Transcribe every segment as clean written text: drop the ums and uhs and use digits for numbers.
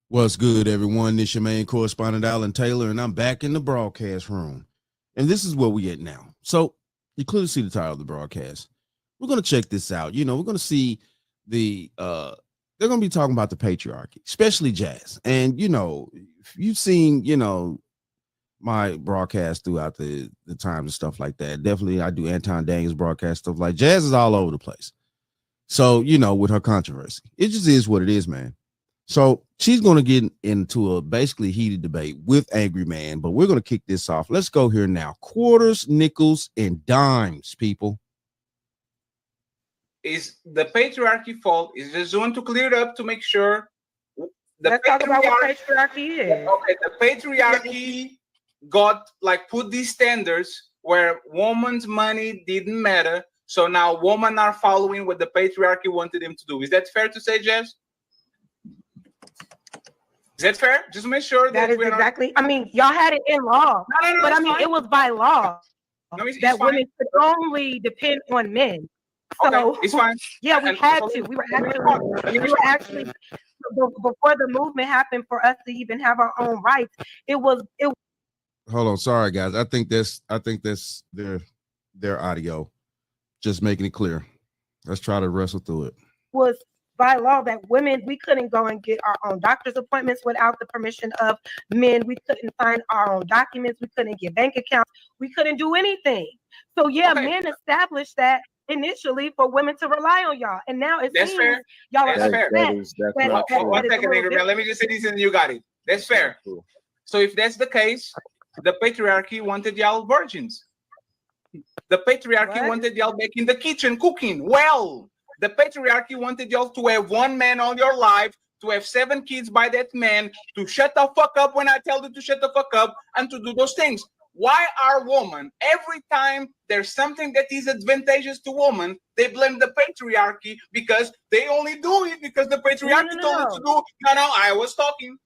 What's good, everyone? This your main correspondent, Alan Taylor, and I'm back in the broadcast room. And this is where we at now. So you clearly see the title of the broadcast. We're going to check this out. We're going to see they're going to be talking about the patriarchy, especially Jazz. And, if you've seen, my broadcast throughout the times and stuff like that. Definitely, I do Anton Daniels broadcast stuff like Jazz is all over the place. So, with her controversy, it just is what it is, man. So she's going to get into a basically heated debate with Angryman, but we're going to kick this off. Let's go here now. Quarters, nickels, and dimes, people. Is the patriarchy fault? Is just want to clear it up to make sure let's talk about what patriarchy is. Okay, the patriarchy got put these standards where woman's money didn't matter. So now women are following what the patriarchy wanted them to do. Is that fair to say, Jess? Is that fair? Just make sure that is exactly. I mean, y'all had it in law, but I mean, it was by law that women could only depend on men. So okay, it's fine. Yeah, we had to. We were actually before the movement happened for us to even have our own rights. It was. Hold on, sorry guys. I think that's their audio. Just making it clear. Let's try to wrestle through it. Was by law that women, we couldn't go and get our own doctor's appointments without the permission of men. We couldn't sign our own documents. We couldn't get bank accounts. We couldn't do anything. So men established that initially for women to rely on y'all. And now it seems fair. Y'all are fair. One second, Angryman. Let me just say this and you got it. That's fair. Cool. So if that's the case, the patriarchy wanted y'all virgins. The patriarchy wanted y'all back in the kitchen cooking. Well, the patriarchy wanted y'all to have one man all your life, to have 7 kids by that man, to shut the fuck up when I tell you to shut the fuck up, and to do those things. Why are women, every time there's something that is advantageous to women, they blame the patriarchy because they only do it because the patriarchy told them to do. No, I was talking.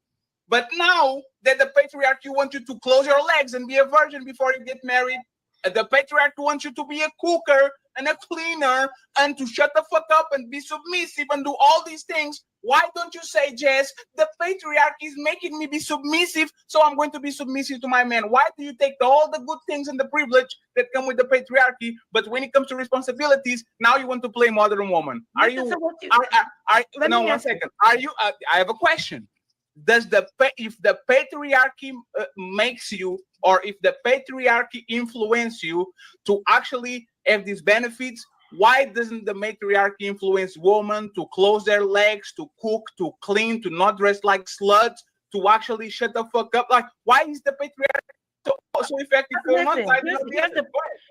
But now that the patriarchy wants you to close your legs and be a virgin before you get married, the patriarchy wants you to be a cooker and a cleaner and to shut the fuck up and be submissive and do all these things. Why don't you say, Jess, the patriarchy is making me be submissive, so I'm going to be submissive to my man? Why do you take all the good things and the privilege that come with the patriarchy, but when it comes to responsibilities, now you want to play modern woman? Are you? No, 1 second. Are you? I have a question. If the patriarchy makes you, or if the patriarchy influence you to actually have these benefits, why doesn't the matriarchy influence women to close their legs, to cook, to clean, to not dress like sluts, to actually shut the fuck up? Why is the patriarchy so effective for one side?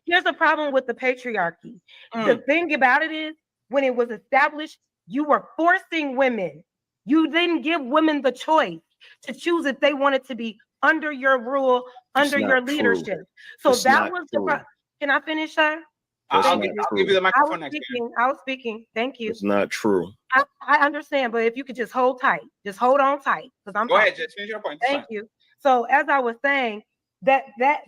Here's the problem with the patriarchy. The thing about it is, when it was established, you were forcing women. You didn't give women the choice to choose if they wanted to be under your rule, under your leadership. So that was the problem. Can I finish, sir? I'll give you the microphone next. I was speaking. Thank you. It's not true. I understand, but if you could just hold tight, just hold on tight, because I'm. Go ahead, just finish your point. Thank you. So as I was saying, that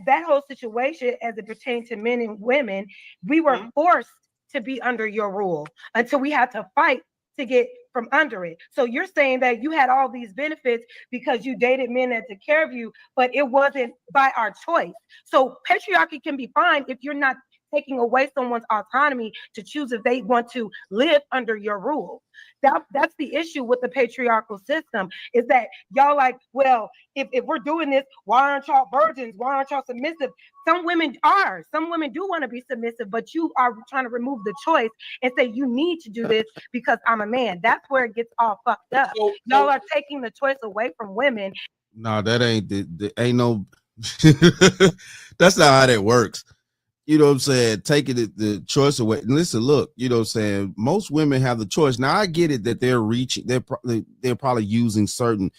whole situation, as it pertained to men and women, we were forced to be under your rule until we had to fight to get from under it. So you're saying that you had all these benefits because you dated men that took care of you, but it wasn't by our choice. So patriarchy can be fine if you're not taking away someone's autonomy to choose if they want to live under your rule. That's the issue with the patriarchal system, is that y'all well, if we're doing this, why aren't y'all virgins? Why aren't y'all submissive? Some women are. Some women do want to be submissive, but you are trying to remove the choice and say you need to do this because I'm a man. That's where it gets all fucked up. Y'all are taking the choice away from women. No, that ain't no. That's not how that works. You know what I'm saying? Taking the choice away. And listen, look, you know what I'm saying? Most women have the choice. Now, I get it that they're probably using certain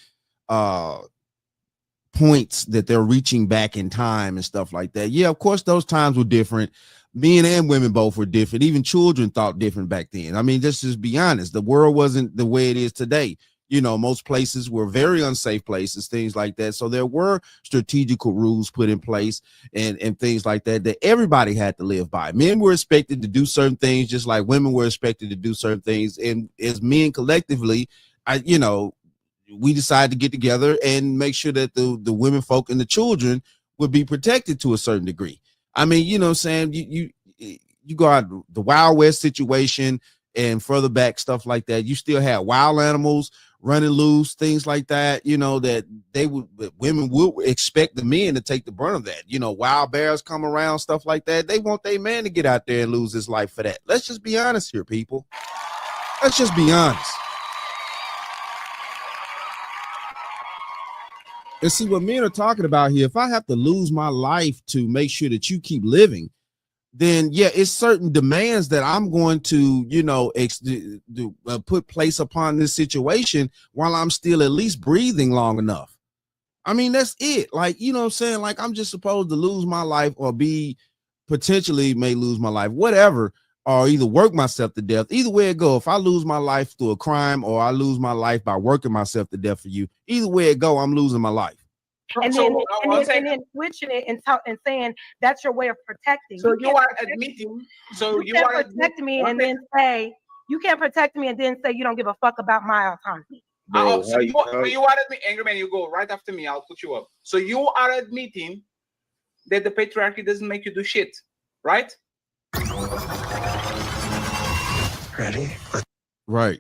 points that they're reaching back in time and stuff like that. Yeah, of course, those times were different. Men and women both were different. Even children thought different back then. I mean, let's just be honest. The world wasn't the way it is today. Most places were very unsafe places, things like that. So there were strategical rules put in place and things like that everybody had to live by. Men were expected to do certain things just like women were expected to do certain things. And as men collectively, we decided to get together and make sure that the women folk and the children would be protected to a certain degree. I mean, you know what I'm saying? You go out the Wild West situation and further back stuff like that. You still had wild animals running loose, things like that, you know, that women would expect the men to take the brunt of that. You know, wild bears come around, stuff like that. They want their man to get out there and lose his life for that. Let's just be honest here, people. Let's just be honest. And see what men are talking about here. If I have to lose my life to make sure that you keep living, then yeah, it's certain demands that I'm going to, you know, put place upon this situation while I'm still at least breathing long enough. I mean, that's it. Like, you know what I'm saying? Like, I'm just supposed to lose my life or be potentially may lose my life, whatever, or either work myself to death. Either way it go, if I lose my life through a crime or I lose my life by working myself to death for you, either way it go, I'm losing my life. And then switching it and saying that's your way of protecting. So you are admitting. So you are protecting me and then say you can't protect me and then say you don't give a fuck about my autonomy. So you are admitting, Angryman, you go right after me. I'll put you up. So you are admitting that the patriarchy doesn't make you do shit, right? Ready? Right.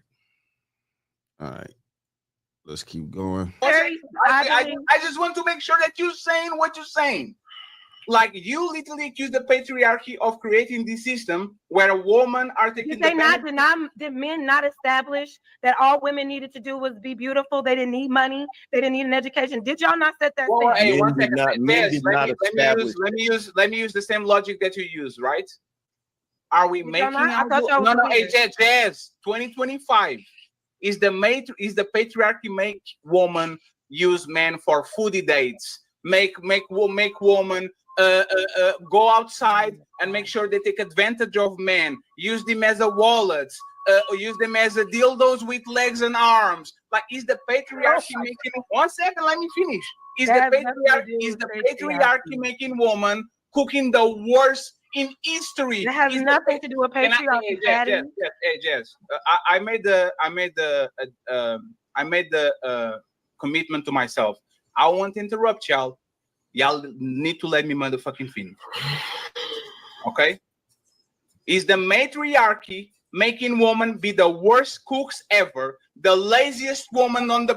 All right. Let's keep going. I just want to make sure that you're saying what you're saying. Like, you literally accuse the patriarchy of creating this system where a woman are taking did men not establish that all women needed to do was be beautiful? They didn't need money. They didn't need an education. Did y'all not set that? Well, hey, men did not establish. Let me use the same logic that you use, right? Are we making? No. Hey, Jazz. 2025 is the patriarchy make woman use men for foodie dates? Make woman go outside and make sure they take advantage of men. Use them as a wallet. Use them as a dildos with legs and arms. Like, is the patriarchy making? 1 second, let me finish. Is the patriarchy making woman cooking the worst in history? It has nothing to do with patriarchy. Yes. I made the commitment to myself. I won't interrupt y'all. Y'all need to let me motherfucking finish. Okay? Is the matriarchy making women be the worst cooks ever, the laziest woman on the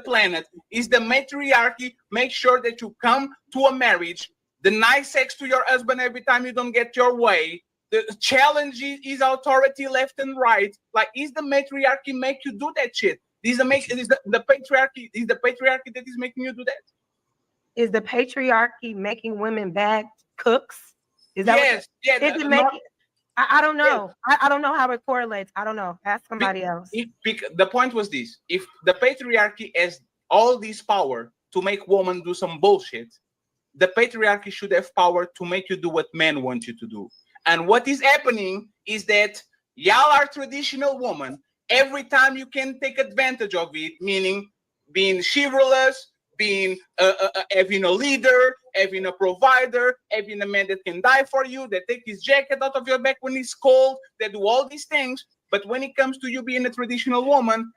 planet? Is the matriarchy make sure that you come to a marriage, deny sex to your husband every time you don't get your way, the challenge is authority left and right? Like, is the matriarchy make you do that shit? Is the patriarchy that is making you do that? Is the patriarchy making women bad cooks? Is that yes? I don't know. Yes. I don't know how it correlates. I don't know. Ask somebody else. The point was this: if the patriarchy has all this power to make women do some bullshit, the patriarchy should have power to make you do what men want you to do. And what is happening is that y'all are traditional women. Every time you can take advantage of it, meaning being chivalrous, being having a leader, having a provider, having a man that can die for you, that take his jacket out of your back when it's cold, that do all these things. But when it comes to you being a traditional woman,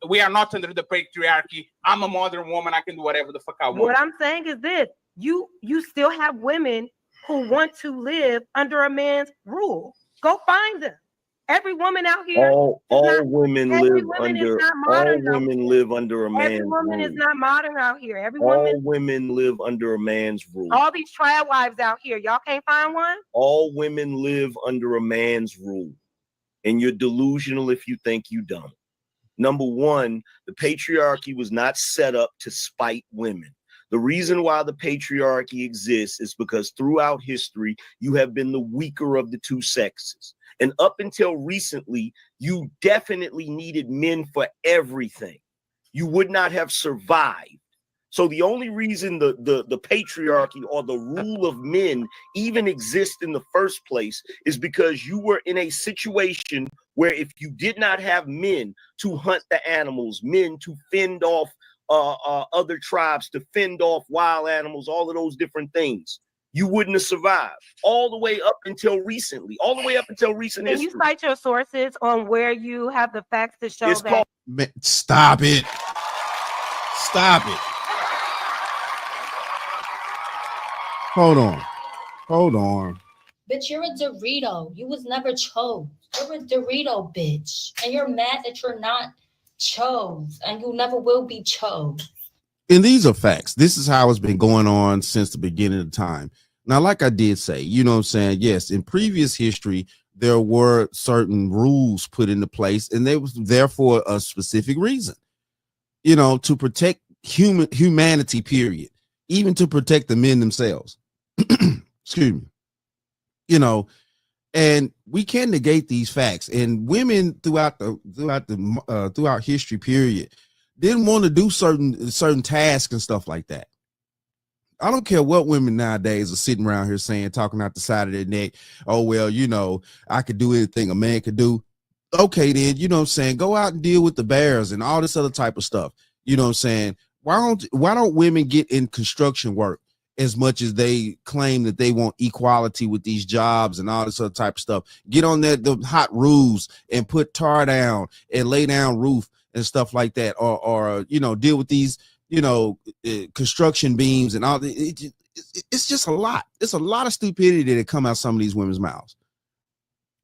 we are not under the patriarchy. I'm a modern woman. I can do whatever the fuck I want. What I'm saying is this: you still have women who want to live under a man's rule. Go find them. Every woman out here. All women live under a man's Every woman rule. is not modern out here. All women live under a man's rule. All these trial wives out here, y'all can't find one? All women live under a man's rule. And you're delusional if you think you don't. Number one, the patriarchy was not set up to spite women. The reason why the patriarchy exists is because throughout history, you have been the weaker of the two sexes. And up until recently, you definitely needed men for everything. You would not have survived. So the only reason the patriarchy or the rule of men even exists in the first place is because you were in a situation where if you did not have men to hunt the animals, men to fend off other tribes, to fend off wild animals, all of those different things, you wouldn't have survived all the way up until recently, recent history. Can you cite your sources on where you have the facts to show that? Stop it. Stop it. Hold on. Bitch, you're a Dorito. You was never chose. You're a Dorito, bitch. And you're mad that you're not chose. And you never will be chose. And these are facts. This is how it's been going on since the beginning of time. Now, like I did say, you know what I'm saying? Yes, in previous history, there were certain rules put into place, and they was there for a specific reason, you know, to protect humanity, period, even to protect the men themselves. Excuse me. You know, and we can negate these facts. And women throughout history, period, didn't want to do certain tasks and stuff like that. I don't care what women nowadays are sitting around here saying, talking out the side of their neck, oh, well, you know, I could do anything a man could do. Okay, then, you know what I'm saying? Go out and deal with the bears and all this other type of stuff. You know what I'm saying? Why don't women get in construction work as much as they claim that they want equality with these jobs and all this other type of stuff? Get on the hot roofs and put tar down and lay down roof and stuff like that, or you know, deal with these, you know, construction beams and all. It's just a lot. It's a lot of stupidity that come out some of these women's mouths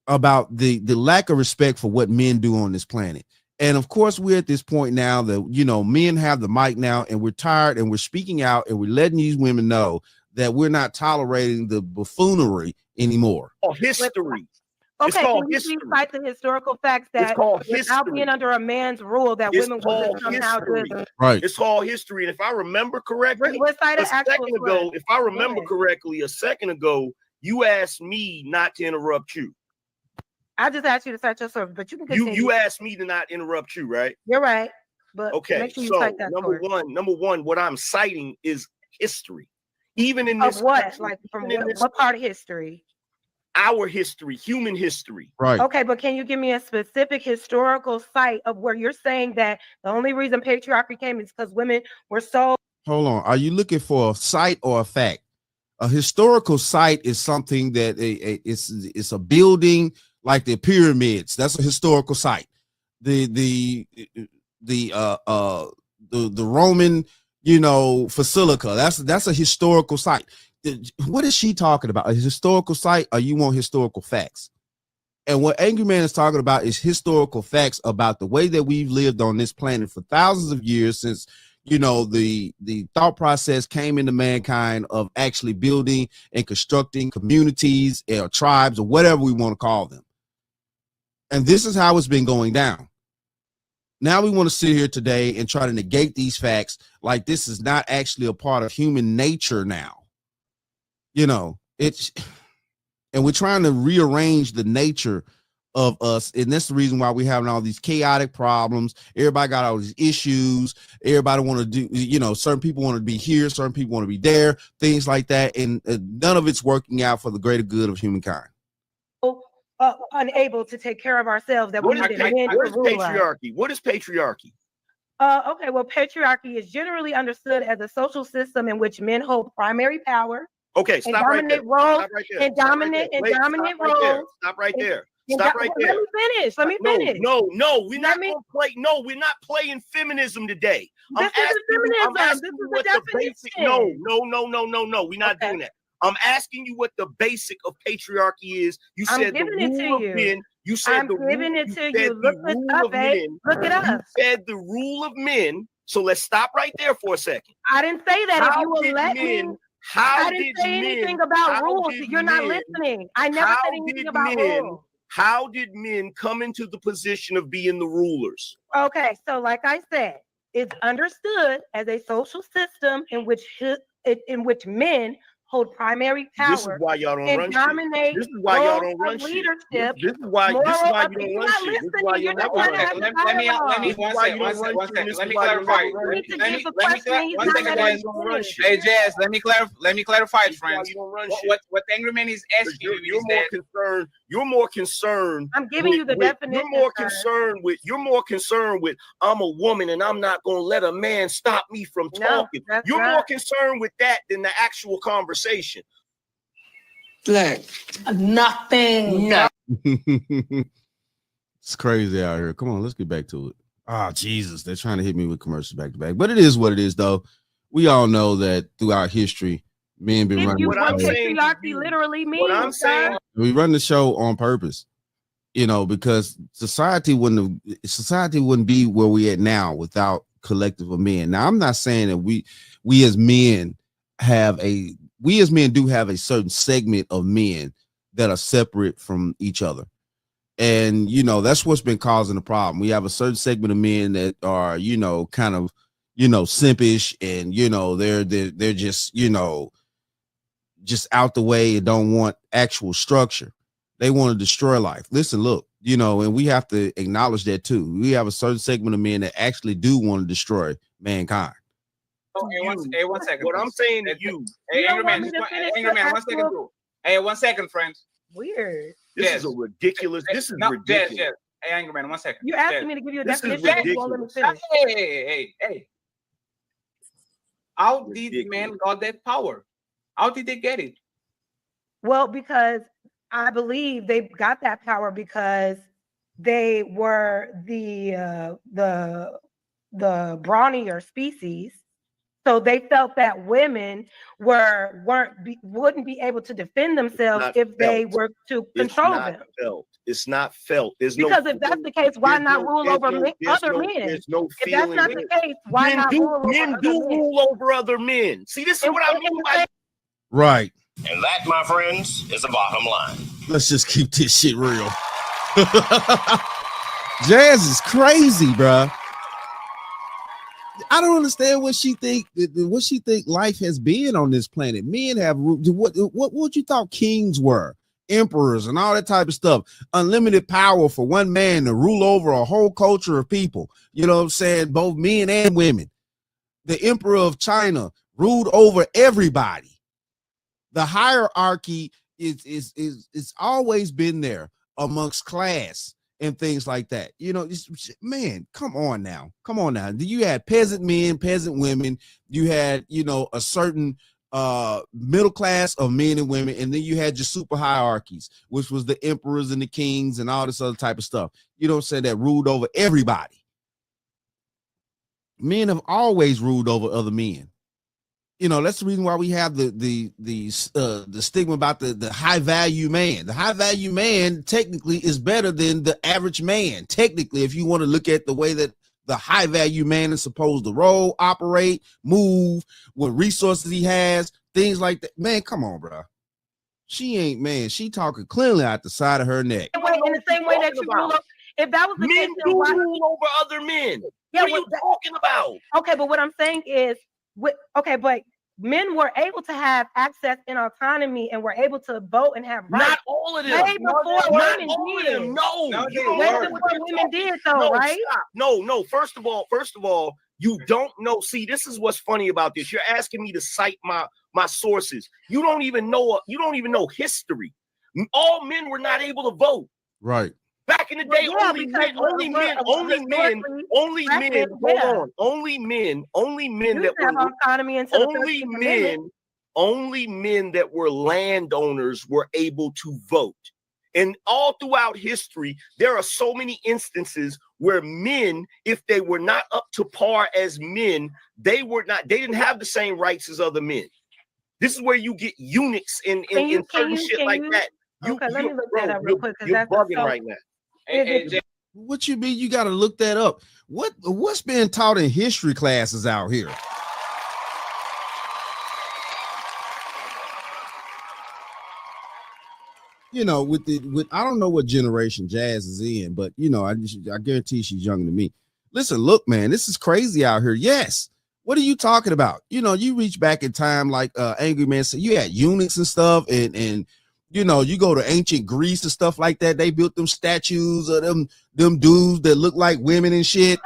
about the lack of respect for what men do on this planet. And of course, we're at this point now that, you know, men have the mic now, and we're tired, and we're speaking out, and we're letting these women know that we're not tolerating the buffoonery anymore. Oh, history. Okay, can you please cite the historical facts that without being under a man's rule that women would somehow do? Right. It's called history. And if I remember correctly, a second ago, you asked me not to interrupt you. I just asked you to cite yourself, but you can continue. You asked me to not interrupt you, right? You're right. But okay, make sure you so cite that number one, what I'm citing is history. Even in this, of what? Like from what part of history? Our history, human history. Right. Okay, but can you give me a specific historical site of where you're saying that the only reason patriarchy came is because women were so... Hold on. Are you looking for a site or a fact? A historical site is something that it's a building like the pyramids. That's a historical site. The Roman, you know, basilica. That's a historical site. What is she talking about? A historical site, or you want historical facts? And what Angryman is talking about is historical facts about the way that we've lived on this planet for thousands of years since, you know, the thought process came into mankind of actually building and constructing communities or tribes or whatever we want to call them. And this is how it's been going down. Now we want to sit here today and try to negate these facts like this is not actually a part of human nature now. You know, and we're trying to rearrange the nature of us, and that's the reason why we're having all these chaotic problems. Everybody got all these issues. Everybody want to do, you know, certain people want to be here, certain people want to be there, things like that, and none of it's working out for the greater good of humankind. Unable to take care of ourselves. That what is patriarchy? What is patriarchy? Okay, well, patriarchy is generally understood as a social system in which men hold primary power. Okay, stop right there. And dominant roles. Stop right there. Stop right there. Let me finish. No, we're not going to play. No, we're not playing feminism today. This is feminism. This is the definition. No. We're not doing that. I'm asking you what the basic of patriarchy is. You said the rule of men. You said I'm giving it to you. Look it up, babe. Look it up. You said the rule of men. So let's stop right there for a second. I didn't say that. If you will let me. I didn't say anything about rules. You're not listening. I never said anything about rules. How did men come into the position of being the rulers? Okay, so like I said, it's understood as a social system in which men hold primary power. This is why y'all don't run shit. This is why y'all don't run shit. This is why you don't run shit. Let me clarify. Hey, Jazz, let me clarify, friends. What Angryman is asking you is that you're more concerned. I'm giving you the definition. You're more concerned with I'm a woman and I'm not going to let a man stop me from talking. You're more concerned with that than the actual conversation. Look, nothing. No. It's crazy out here. Come on, let's get back to it. Oh, Jesus. They're trying to hit me with commercials back to back. But it is what it is, though. We all know that throughout history, men been running. What I'm saying to patriarchy you- literally means. What I'm saying, We run the show on purpose, you know, because society wouldn't be where we at now without collective of men. Now, I'm not saying that we as men do have a certain segment of men that are separate from each other. And, you know, that's what's been causing the problem. We have a certain segment of men that are, you know, kind of, you know, simpish, and, you know, they're just, you know, just out the way and don't want actual structure. They want to destroy life. Listen, look, you know, and we have to acknowledge that too. We have a certain segment of men that actually do want to destroy mankind. Oh, hey, one second. what I'm saying to you, Hey, You don't want Angryman, me to finish Angryman, the 1 second, actual- bro. Hey, 1 second, friends. Weird. this Yes. is a ridiculous. This is No, ridiculous. Yes. Hey, Angryman, 1 second. You asking Yes. me to give you a This is definition, and you won't let me ridiculous. finish. Hey. How did Ridiculous. men got that power? How did they get it? Well, because I believe they got that power because they were the brawnier species. So they felt that women wouldn't be able to defend themselves Not if they felt. were to It's control not them. felt. It's not felt. There's Because no. if that's the case, why there's not no- rule there's over no- men, there's other no- men? There's no If that's feeling. not the case, why Men not do, rule over men other do men? rule over other men. See, this is And- what I and- mean and by Right. And that, my friends, is the bottom line. Let's just keep this shit real. Jazz is crazy, bruh. I don't understand what she think life has been on this planet. Men have what you thought kings were, emperors, and all that type of stuff. Unlimited power for one man to rule over a whole culture of people. You know what I'm saying? Both men and women. The emperor of China ruled over everybody. The hierarchy is always been there amongst class and things like that. You know, man, come on now. You had peasant men, peasant women. You had, you know, a certain middle class of men and women, and then you had your super hierarchies, which was the emperors and the kings and all this other type of stuff. You know what I'm saying? That ruled over everybody. Men have always ruled over other men. You know, that's the reason why we have the stigma about the high value man. The high value man technically is better than the average man. Technically, if you want to look at the way that the high value man is supposed to roll, operate, move, what resources he has, things like that. Man, come on, bro. She ain't, man. She talking clearly out the side of her neck. In the same way that you rule over, if that was the men case, do then why? rule over other men. Yeah, What are you talking about? Okay, but what I'm saying is, but men were able to have access and autonomy and were able to vote and have rights. Not all of them. Way before Not women all of did. them. No, No, you they don't Way know weren't. what before you're women talking- did, though, No, right? stop. No. First of all, you don't know. See, this is what's funny about this. You're asking me to cite my sources. You don't even know history. All men were not able to vote. Right. Back in the day, Well, yeah, only because men You that have were autonomy until the only 13th Amendment. men that were landowners were able to vote. And all throughout history, there are so many instances where men, if they were not up to par as men, they didn't have the same rights as other men. This is where you get eunuchs and certain shit like that. Okay, let me look that up real quick, 'cause you're that's bugging so- right now. Hey, Jay, What you mean? You got to look that up. What's being taught in history classes out here? You know, with I don't know what generation Jazz is in, but you know, I guarantee she's younger than me. Listen, look, man, this is crazy out here. Yes. What are you talking about? You know, you reach back in time, like Angryman said, you had eunuchs and stuff, and you know, you go to ancient Greece and stuff like that. They built them statues of them dudes that look like women and shit.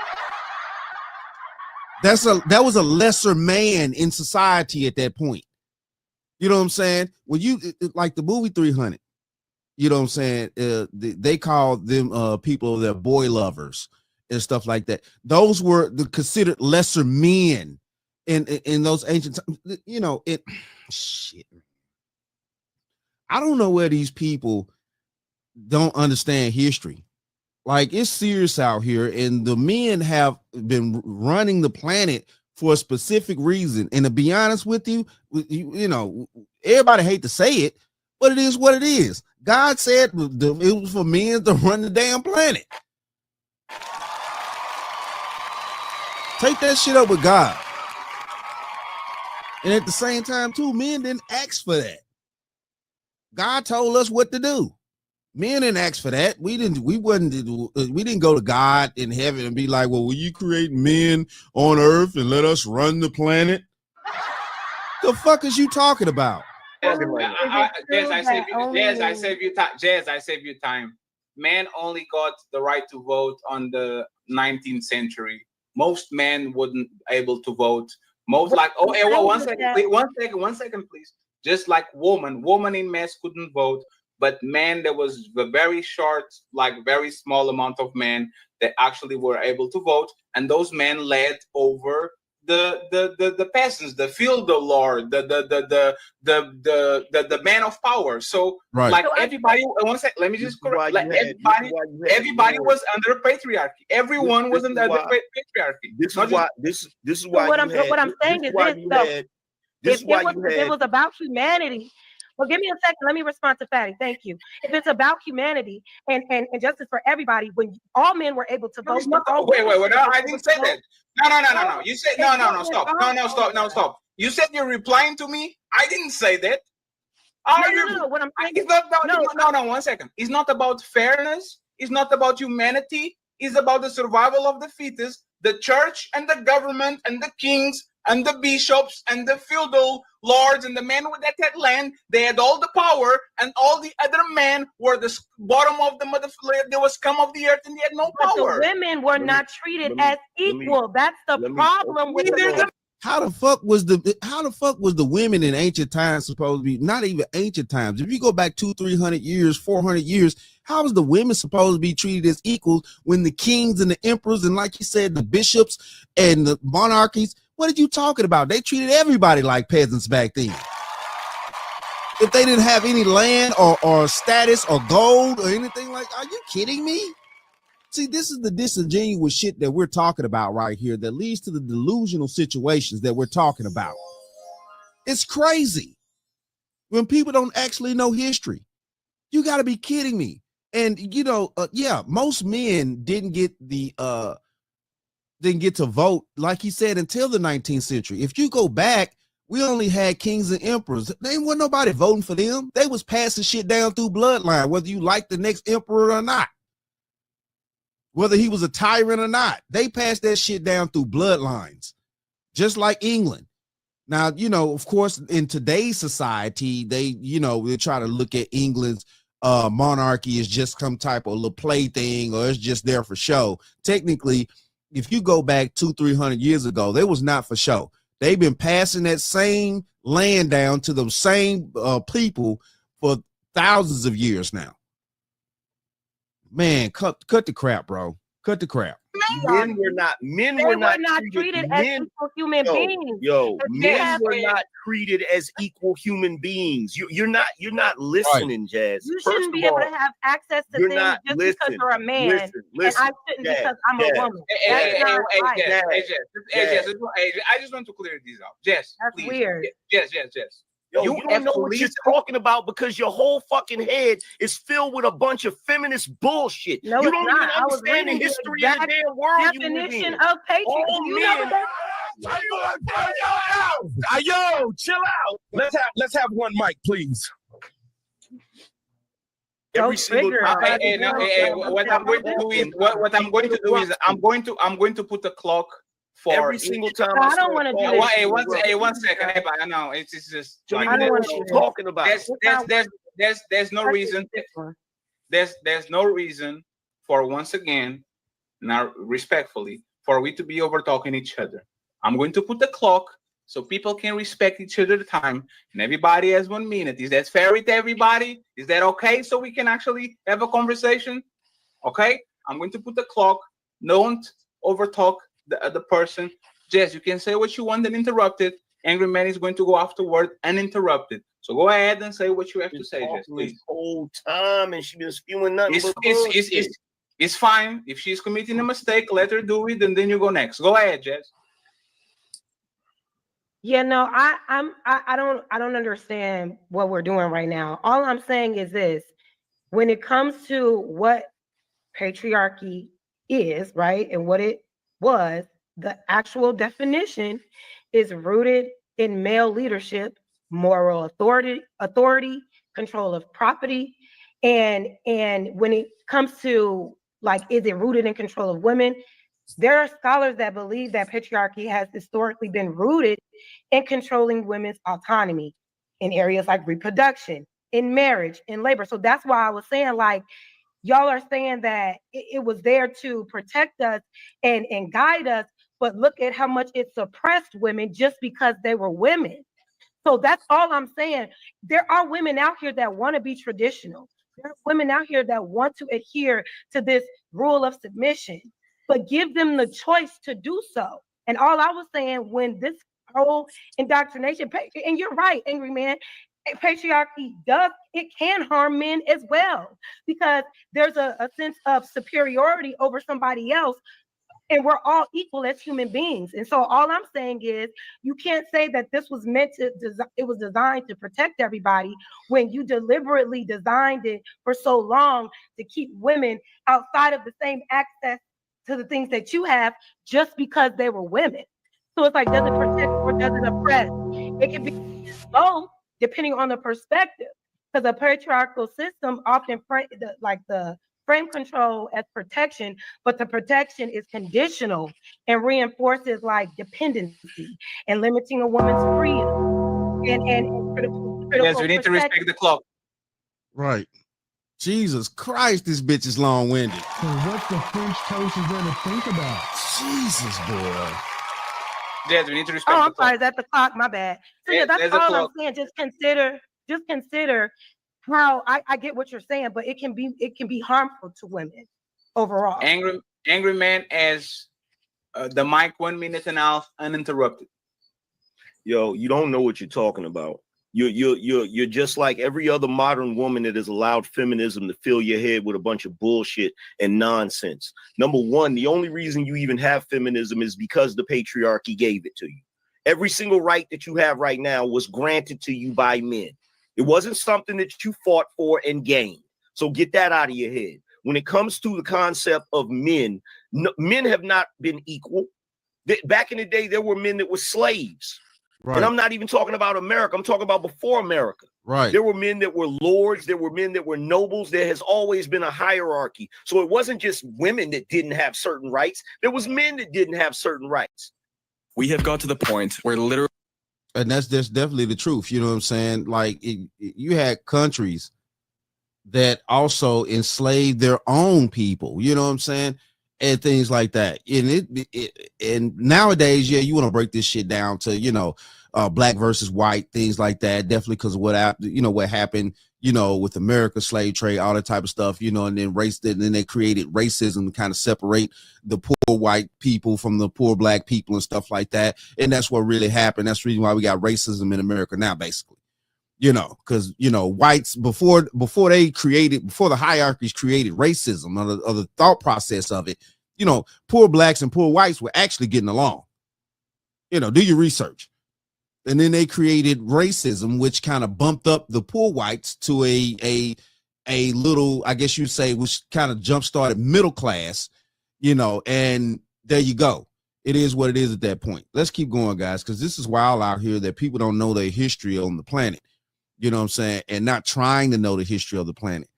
That was a lesser man in society at that point. You know what I'm saying? When you like the movie 300, you know what I'm saying? They called them people their boy lovers and stuff like that. Those were considered lesser men in those ancient times. You know, shit. I don't know where these people don't understand history. Like, it's serious out here, and the men have been running the planet for a specific reason. And to be honest with you, you know, everybody hate to say it, but it is what it is. God said it was for men to run the damn planet. Take that shit up with God. And at the same time, too, men didn't ask for that. God told us what to do. Men didn't ask for that. We didn't go to God in heaven and be like, well, will you create men on earth and let us run the planet? The fuck is you talking about? Jazz, I save you time. Jazz, I save you time. Men only got the right to vote on the 19th century. Most men wouldn't able to vote. Most like, oh, hey, well, one second, please. Just like woman in mass couldn't vote. But men, there was a very short, like very small amount of men that actually were able to vote, and those men led over the peasants, the feudal lord, the man of power. So right. Like everybody, one second, let me just correct. Like everybody was under patriarchy. Everyone was under patriarchy. This is why. This is why. What I'm saying is this. If it was about humanity. Well, give me a second. Let me respond to Fatty. Thank you. If it's about humanity and justice for everybody, when all men were able to vote. Wait. No, I didn't say that. No. You said no. Stop. You said you're replying to me. I didn't say that. No. What I'm saying is no. 1 second. It's not about fairness. It's not about humanity. It's about the survival of the fetus. The church and the government and the kings and the bishops and the feudal lords and the men that had land, they had all the power, and all the other men were the bottom of the mother. They was scum of the earth, and they had no power. The women were not treated as equal. That's the problem with the. How the fuck was the women in ancient times supposed to be? Not even ancient times. If you go back 200-300 years, 400 years, how was the women supposed to be treated as equals when the kings and the emperors and, like you said, the bishops and the monarchies? What are you talking about? They treated everybody like peasants back then. If they didn't have any land or status or gold or anything like, are you kidding me? See, this is the disingenuous shit that we're talking about right here that leads to the delusional situations that we're talking about. It's crazy when people don't actually know history. You got to be kidding me. And most men didn't get to vote, like he said, until the 19th century. If you go back, we only had kings and emperors. There wasn't nobody voting for them. They was passing shit down through bloodline, whether you like the next emperor or not. Whether he was a tyrant or not, they passed that shit down through bloodlines, just like England. Now, of course, in today's society, they try to look at England's monarchy as just some type of little plaything, or it's just there for show. Technically, if you go back 200-300 years ago, they was not for show. They've been passing that same land down to the same people for thousands of years now. Man, cut the crap, bro. Cut the crap. Men were not treated as equal human beings. Men were not treated as equal human beings. You're not listening, right. Jazz. You shouldn't be able to have access to things just because you're a man, and I shouldn't because I'm a woman. Jess, I just want to clear these out. Jess, that's please. Weird. Jess. You don't know what you're talking about because your whole fucking head is filled with a bunch of feminist bullshit. No, you don't even understand the history of the damn world. Definition of patriarchy. Yo, chill out. Let's have one mic, please. Every single time. What I'm going to do is I'm going to put a clock. For every single time I don't want to do it. One second. I know it's just. I don't want to talking about. There's no reason. There's no reason for, once again, now respectfully, for we to be over talking each other. I'm going to put the clock so people can respect each other's time, and everybody has 1 minute. Is that fair with everybody? Is that okay? So we can actually have a conversation. Okay, I'm going to put the clock. Don't overtalk the other person. Jess, you can say what you want and interrupt it. Angryman is going to go afterward uninterrupted. So go ahead and say what you have to say, Jess, please. Whole time, and she been spewing nothing. It's fine. If she's committing a mistake, let her do it, and then you go next. Go ahead, Jess. Yeah, no, I don't understand what we're doing right now. All I'm saying is this: when it comes to what patriarchy is, right, and what it was, the actual definition is rooted in male leadership, moral authority, control of property, and when it comes to like, is it rooted in control of women? There are scholars that believe that patriarchy has historically been rooted in controlling women's autonomy in areas like reproduction, in marriage, in labor. So that's why I was saying, like, y'all are saying that it was there to protect us and guide us, but look at how much it suppressed women just because they were women. So that's all I'm saying. There are women out here that want to be traditional. There are women out here that want to adhere to this rule of submission, but give them the choice to do so. And all I was saying, when this whole indoctrination, and you're right, Angryman, patriarchy it can harm men as well, because there's a sense of superiority over somebody else, and we're all equal as human beings. And so all I'm saying is, you can't say that this was it was designed to protect everybody when you deliberately designed it for so long to keep women outside of the same access to the things that you have just because they were women. So it's like, does it protect or does it oppress? It can be both, depending on the perspective, because a patriarchal system often frame control as protection, but the protection is conditional and reinforces like dependency and limiting a woman's freedom and critical Yes, we need to respect the clock. Right. Jesus Christ, this bitch is long-winded. So what the French toast is there to think about? Jesus, boy. Yes, we need to respect. Oh, I'm sorry, that's the clock. My bad. So yeah, that's all I'm saying. Just consider how I get what you're saying, but it can be harmful to women overall. Angry man as the mic 1 minute and a half uninterrupted. Yo, you don't know what you're talking about. You're just like every other modern woman that has allowed feminism to fill your head with a bunch of bullshit and nonsense. Number one, the only reason you even have feminism is because the patriarchy gave it to you. Every single right that you have right now was granted to you by men. It wasn't something that you fought for and gained. So get that out of your head. When it comes to the concept of men, men have not been equal. Back in the day, there were men that were slaves. Right. And I'm not even talking about America. I'm talking about before America. Right. There were men that were lords. There were men that were nobles. There has always been a hierarchy. So it wasn't just women that didn't have certain rights. There was men that didn't have certain rights. We have got to the point where literally. And that's definitely the truth. You know what I'm saying? Like you had countries that also enslaved their own people. You know what I'm saying? And things like that. And nowadays, yeah, you want to break this shit down to, black versus white, things like that. Definitely because of what happened, with America, slave trade, all that type of stuff, and then then they created racism to kind of separate the poor white people from the poor black people and stuff like that. And that's what really happened. That's the reason why we got racism in America now, basically. Because whites before the hierarchies created racism or the thought process of it, poor blacks and poor whites were actually getting along. Do your research. And then they created racism, which kind of bumped up the poor whites to a little, I guess you'd say, which kind of jump started middle class, and there you go. It is what it is at that point. Let's keep going, guys, because this is wild out here that people don't know their history on the planet. You know what I'm saying? And not trying to know the history of the planet.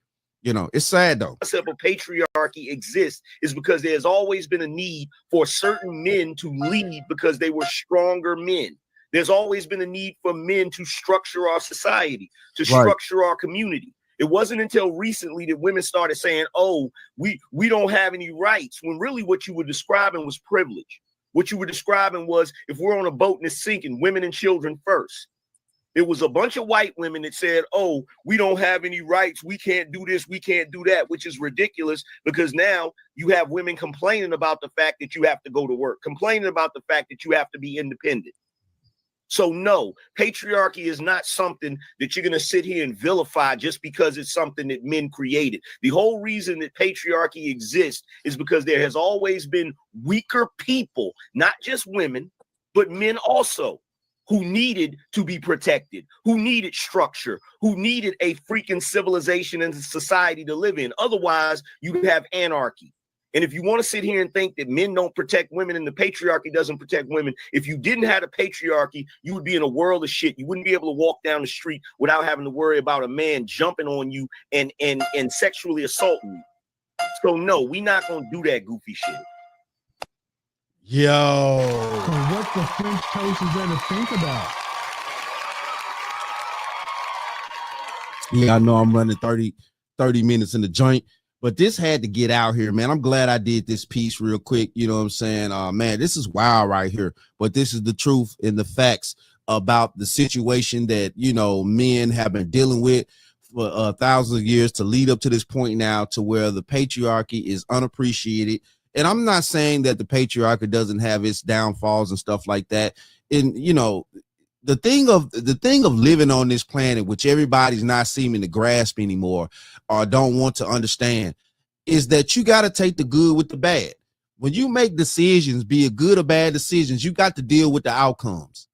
It's sad though. The concept of patriarchy exists is because there's always been a need for certain men to lead because they were stronger men. There's always been a need for men to structure our society, to structure our community. It wasn't until recently that women started saying, oh, we don't have any rights, when really what you were describing was privilege. What you were describing was, if we're on a boat and it's sinking, women and children first. It was a bunch of white women that said, oh, we don't have any rights. We can't do this. We can't do that, which is ridiculous because now you have women complaining about the fact that you have to go to work, complaining about the fact that you have to be independent. So no, patriarchy is not something that you're going to sit here and vilify just because it's something that men created. The whole reason that patriarchy exists is because there has always been weaker people, not just women, but men also, who needed to be protected, who needed structure, who needed a freaking civilization and society to live in. Otherwise, you have anarchy. And if you want to sit here and think that men don't protect women and the patriarchy doesn't protect women, if you didn't have a patriarchy, you would be in a world of shit. You wouldn't be able to walk down the street without having to worry about a man jumping on you and sexually assaulting you. So no, we not going to do that goofy shit. Yo. So what the French toast is there to think about? Yeah, I know I'm running 30 minutes in the joint, but this had to get out here, man. I'm glad I did this piece real quick. You know what I'm saying? Man, this is wild right here, but this is the truth and the facts about the situation that, you know, men have been dealing with for thousands of years to lead up to this point now, to where the patriarchy is unappreciated. And I'm not saying that the patriarchy doesn't have its downfalls and stuff like that. And, you know, the thing of living on this planet, which everybody's not seeming to grasp anymore or don't want to understand, is that you got to take the good with the bad. When you make decisions, be it good or bad decisions, you got to deal with the outcomes.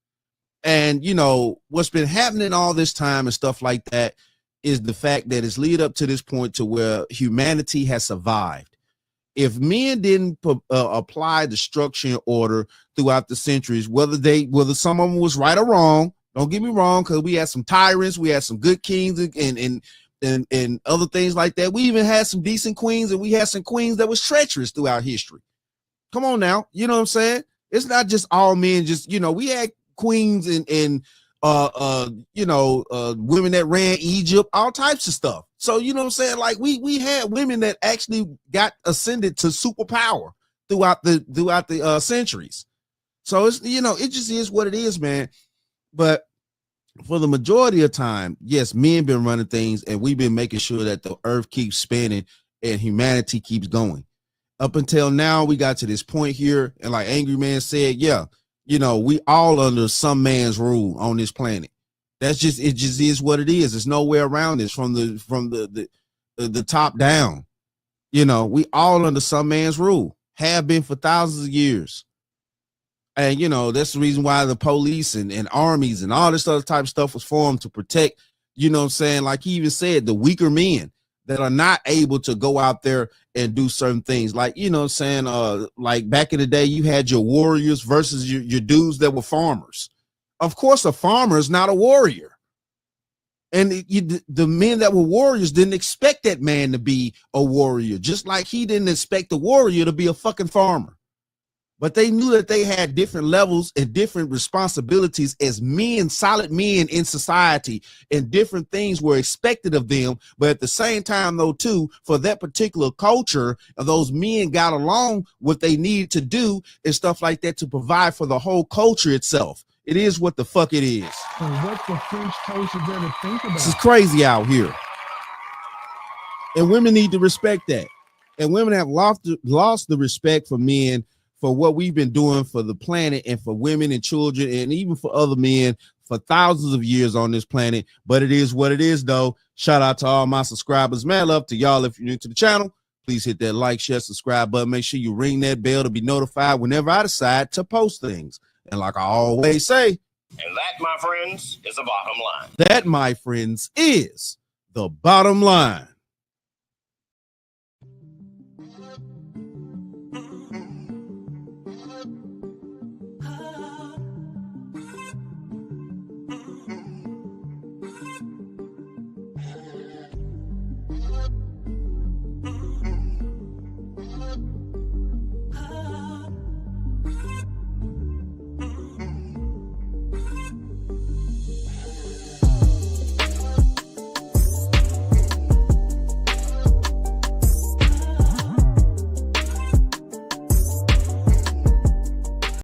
And, you know, what's been happening all this time and stuff like that is the fact that it's lead up to this point to where humanity has survived. If men didn't apply the structure and order throughout the centuries, whether some of them was right or wrong, don't get me wrong, because we had some tyrants, we had some good kings and other things like that. We even had some decent queens, and we had some queens that was treacherous throughout history. Come on now, you know what I'm saying? It's not just all men. Just, you know, we had queens and women that ran Egypt, all types of stuff. So, you know what I'm saying? Like we had women that actually got ascended to superpower throughout the centuries. So it's, you know, it just is what it is, man. But for the majority of time, yes, men been running things, and we've been making sure that the earth keeps spinning and humanity keeps going. Up until now, we got to this point here, and like Angryman said, yeah, you know, we all under some man's rule on this planet. It just is what it is. There's no way around this from the top down. You know, we all under some man's rule, have been for thousands of years. And, you know, that's the reason why the police and armies and all this other type of stuff was formed, to protect, you know what I'm saying? Like he even said, the weaker men that are not able to go out there and do certain things. Like, you know what I'm saying? Like back in the day, you had your warriors versus your dudes that were farmers. Of course, a farmer is not a warrior. And the men that were warriors didn't expect that man to be a warrior, just like he didn't expect the warrior to be a fucking farmer. But they knew that they had different levels and different responsibilities as men, solid men in society, and different things were expected of them. But at the same time, though, too, for that particular culture, those men got along what they needed to do and stuff like that to provide for the whole culture itself. It is what the fuck it is. So what the French toast is there to think about? This is crazy out here. And women need to respect that. And women have lost the respect for men, for what we've been doing for the planet and for women and children and even for other men for thousands of years on this planet. But it is what it is, though. Shout out to all my subscribers. Man, love to y'all. If you're new to the channel, please hit that like, share, subscribe button. Make sure you ring that bell to be notified whenever I decide to post things. And like I always say, And that, my friends, is the bottom line. that, my friends, is the bottom line.